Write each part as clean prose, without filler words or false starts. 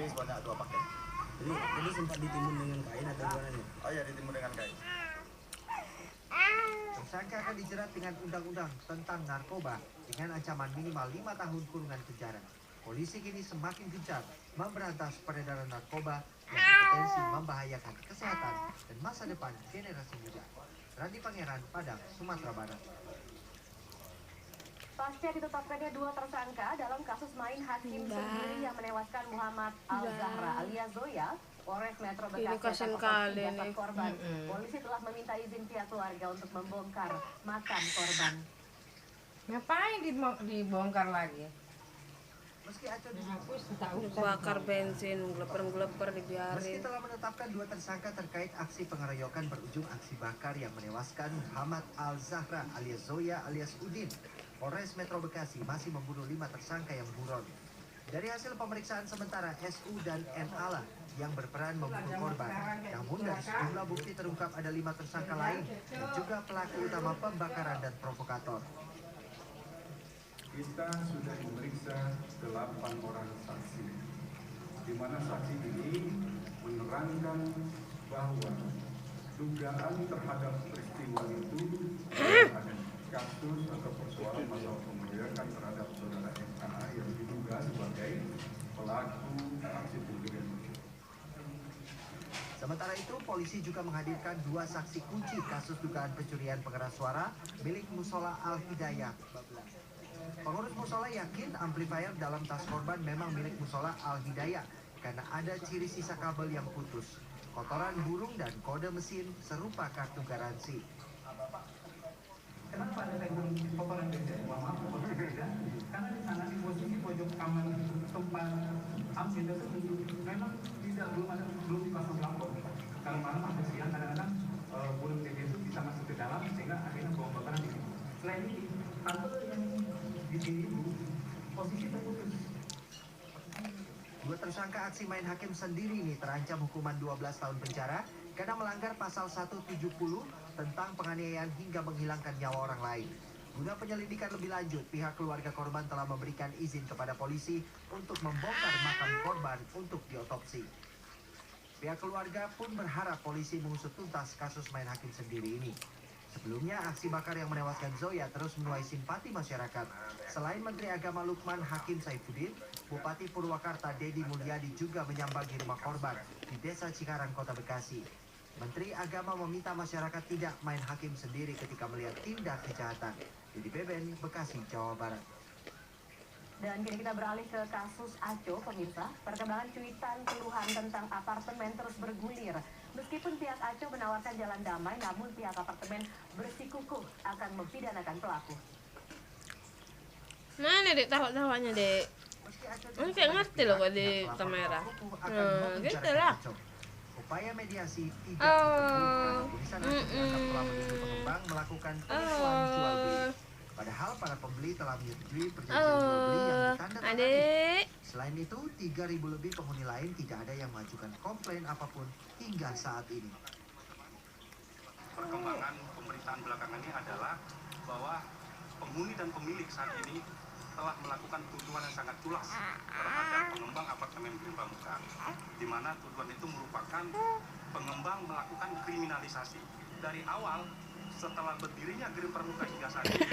habis banyak dua paket. Jadi sempat ditimbun dengan kain atau gimana nih? Oh iya, ditimbun dengan kain. Tersangka akan dijerat dengan undang-undang tentang narkoba dengan ancaman minimal 5 tahun kurungan penjara. Polisi kini semakin gencar memberantas peredaran narkoba yang berpotensi membahayakan kesehatan dan masa depan generasi muda. Randi Pangeran, Padang, Sumatera Barat. Pasca ditetapkannya 2 tersangka dalam kasus main hakim sendiri yang menewaskan Muhammad Al-Zahra alias Zoya, Polres Metro Bekasi jasad korban. Polisi telah meminta izin pihak keluarga untuk membongkar makam korban. Ngapain dibongkar lagi? Meski Aco bakar bensin, geleper dibiarin. Meski telah menetapkan 2 tersangka terkait aksi pengeroyokan berujung aksi bakar yang menewaskan Muhammad Al-Zahra alias Zoya alias Udin, Polres Metro Bekasi masih memburu 5 tersangka yang buron. Dari hasil pemeriksaan sementara, SU dan NA yang berperan membunuh korban. Namun dari sejumlah bukti terungkap ada 5 tersangka lain dan juga pelaku utama pembakaran dan provokator. Kita sudah memeriksa 8 orang saksi, di mana saksi ini menerangkan bahwa dugaan terhadap peristiwa itu ada kasus atau persoalan masalah pengeroyokan terhadap saudara MA yang diduga sebagai pelaku aksi pembunuhan. Sementara itu, polisi juga menghadirkan 2 saksi kunci kasus dugaan pencurian pengeras suara milik Musola Al-Hidayah. Pengurus musola yakin amplifier dalam tas korban memang milik Musola Al-Hidayah karena ada ciri sisa kabel yang putus, kotoran burung dan kode mesin serupa kartu garansi. Kenapa ada tembok kotoran beda? Kotoran beda karena di sana di posisi pojok kamar tempat ambil itu memang belum dipasang lampu. Kalau malam atau siang kadang-kadang bulan beda itu bisa masuk ke dalam sehingga akhirnya bau bakaran di situ. Selain ini kabel yang di sini itu posisi terputus. 2 tersangka aksi main hakim sendiri ini terancam hukuman 12 tahun penjara karena melanggar pasal 170 tentang penganiayaan hingga menghilangkan nyawa orang lain. Guna penyelidikan lebih lanjut, pihak keluarga korban telah memberikan izin kepada polisi untuk membongkar makam korban untuk diotopsi. Pihak keluarga pun berharap polisi mengusut tuntas kasus main hakim sendiri ini. Sebelumnya, aksi bakar yang menewaskan Zoya terus menuai simpati masyarakat. Selain Menteri Agama Lukman Hakim Saifuddin, Bupati Purwakarta Dedi Mulyadi juga menyambangi rumah korban di Desa Cikarang, Kota Bekasi. Menteri Agama meminta masyarakat tidak main hakim sendiri ketika melihat tindak kejahatan. Dedy Beben, Bekasi, Jawa Barat. Dan kini kita beralih ke kasus Aco, pemirsa. Perkembangan cuitan keluhan tentang apartemen terus bergulir. Meskipun pihak Aco menawarkan jalan damai, namun pihak apartemen bersikukuh akan mempidanakan pelaku. Mana dek tawa-tawanya dek? Ini kayak ngerti loh kok di kamera. Gitu lah. Upaya mediasi tidak terbuka. Tulisan Aco dianggap telah menuduh pengembang melakukan penipuan jual beli. Padahal para pembeli telah menyetujui perjanjian jual beli yang ditandatangani. Selain itu, 3.000 lebih penghuni lain tidak ada yang mengajukan komplain apapun hingga saat ini. Perkembangan pemberitaan belakangan ini adalah bahwa penghuni dan pemilik saat ini telah melakukan tuduhan yang sangat culas terhadap pengembang apartemen Green Pramuka, di mana tuduhan itu merupakan pengembang melakukan kriminalisasi. Dari awal, setelah berdirinya Green Pramuka hingga saat ini,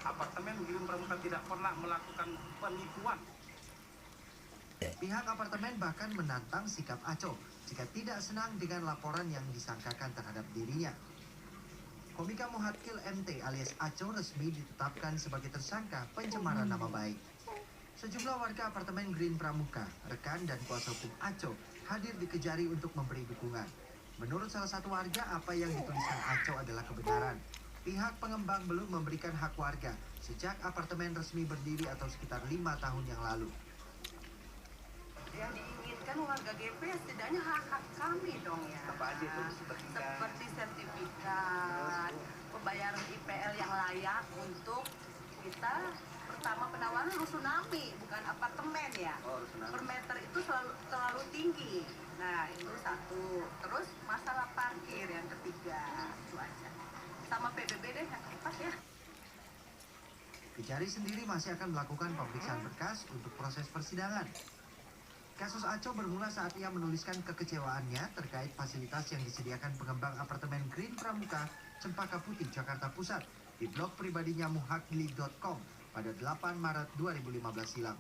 apartemen Green Pramuka tidak pernah melakukan penipuan. Pihak apartemen bahkan menantang sikap Aco jika tidak senang dengan laporan yang disangkakan terhadap dirinya. Komika Muhatkil MT alias Aco resmi ditetapkan sebagai tersangka pencemaran nama baik. Sejumlah warga apartemen Green Pramuka, rekan dan kuasa hukum Aco hadir di Kejari untuk memberi dukungan. Menurut salah satu warga, apa yang dituliskan Aco adalah kebenaran. Pihak pengembang belum memberikan hak warga sejak apartemen resmi berdiri atau sekitar 5 tahun yang lalu. Yang diinginkan warga GP setidaknya hak-hak kami dong ya. Apa aja itu seperti sertifikat, pembayaran IPL yang layak untuk kita. Pertama penawaran rusunami, bukan apartemen ya. Per meter itu terlalu tinggi. Nah itu satu. Terus masalah parkir yang ketiga, itu aja. Sama PBB deh yang keempat ya. Kejari sendiri masih akan melakukan pemeriksaan berkas untuk proses persidangan. Kasus Aco bermula saat ia menuliskan kekecewaannya terkait fasilitas yang disediakan pengembang apartemen Green Pramuka, Cempaka Putih, Jakarta Pusat di blog pribadinya muhakli.com pada 8 Maret 2015 silam.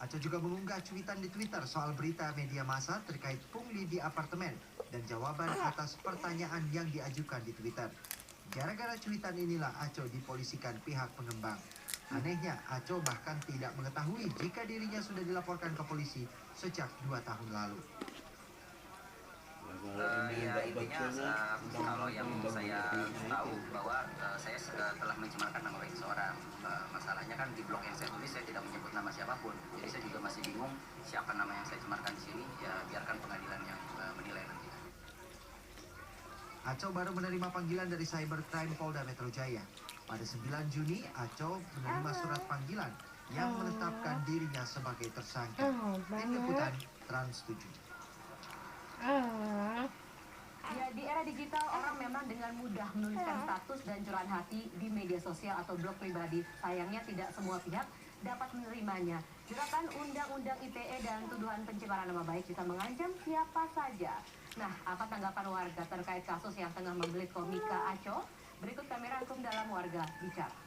Aco juga mengunggah cuitan di Twitter soal berita media massa terkait pungli di apartemen dan jawaban atas pertanyaan yang diajukan di Twitter. Gara-gara cuitan inilah Aco dipolisikan pihak pengembang. Anehnya, Aco bahkan tidak mengetahui jika dirinya sudah dilaporkan ke polisi sejak 2 tahun lalu. Ya intinya kalau yang saya tahu bahwa saya telah mencemarkan nama baik seorang. Masalahnya kan di blog yang saya tulis saya tidak menyebut nama siapapun. Jadi saya juga masih bingung siapa nama yang saya cemarkan di sini. Ya biarkan pengadilan yang menilai nanti. Aco baru menerima panggilan dari Cybercrime Polda Metro Jaya. Pada 9 Juni, Aco menerima surat panggilan yang menetapkan dirinya sebagai tersangka. Tim Liputan Trans 7. Ya, di era digital orang memang dengan mudah menuliskan status dan curahan hati di media sosial atau blog pribadi. Sayangnya tidak semua pihak dapat menerimanya. Jeratan Undang-Undang ITE dan tuduhan pencemaran nama baik bisa mengancam siapa saja. Nah, apa tanggapan warga terkait kasus yang tengah membelit komika Aco? Berikut kami rangkum dalam Warga Bicara.